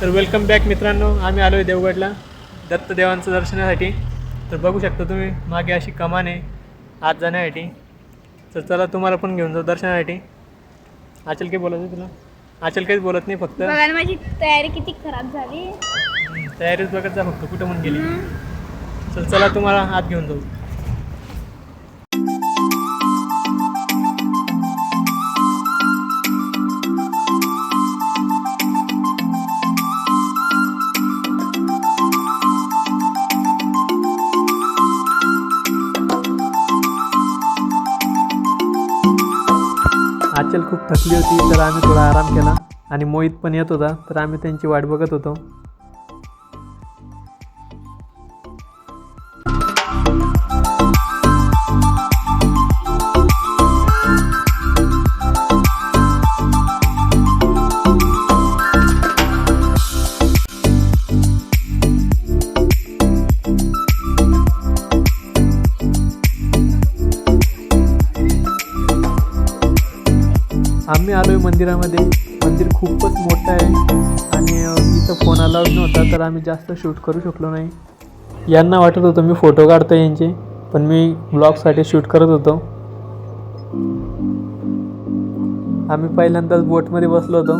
तर welcome back मित्रांनो, आम्ही आलो आहे देवगडला दत्तदेवांचं दर्शनासाठी. तर बघू शकता तुम्ही मागे अशी कमान आहे आत जाण्यासाठी. तर चला तुम्हाला पण घेऊन जाऊ दर्शनासाठी. आचल काही बोलत तुला? आचल काहीच बोलत नाही, फक्त बघा माझी तयारी किती खराब झाली. तयारीच बघत जा, फक्त कुठं म्हणून गेली. चला तुम्हाला आत घेऊन जाऊ. आचल खूप थकली होती, तर आम्ही थोडा आराम केला आणि मोहित पण येत होता, तर आम्ही त्यांची वाट बघत होतो. आम्ही आलो आहे मंदिरामध्ये. मंदिर खूपच मोठं आहे आणि इथं फोन अलाउड नव्हता, तर आम्ही जास्त शूट करू शकलो नाही. यांना वाटत होतं मी फोटो काढतो यांचे, पण मी ब्लॉगसाठी शूट करत होतो. आम्ही पहिल्यांदाच बोटमध्ये बसलो होतो.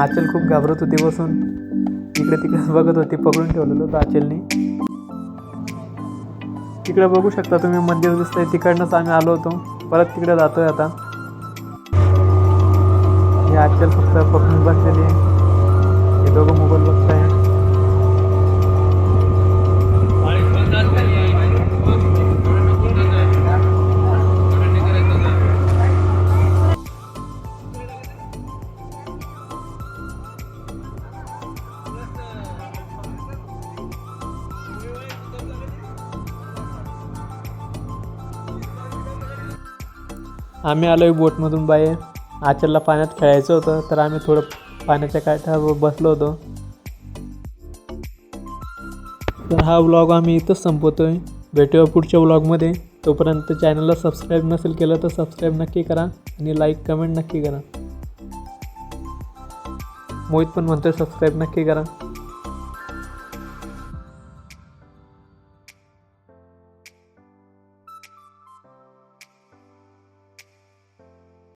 आचल खूप घाबरत होती बसून, इकडे तिकडे बघत होती. पकडून ठेवलेलं होतं आचलने. तिकडे बघू शकता तुम्ही मंदिर दिसतंय, तिकडनंच आम्ही आलो होतो. परत तिकडे जातोय आता. हे आजकाल फक्त पकडून बसलेली आहे, हे दोघं मोबाईल बघताय. आम्ही आलो आहे बोटमधून बाहेर. आचलला पाण्यात खेळायचं होतं, तर आम्ही थोडं पाण्याच्या काठावर बसलो होतो. तर हा व्लॉग आम्ही इथंच संपवतो आहे. भेटूया पुढच्या व्लॉगमध्ये. तोपर्यंत चॅनलला सबस्क्राईब नसेल केलं तर सबस्क्राईब नक्की करा आणि लाईक कमेंट नक्की करा. मोहित पण म्हणतोय सबस्क्राईब नक्की करा.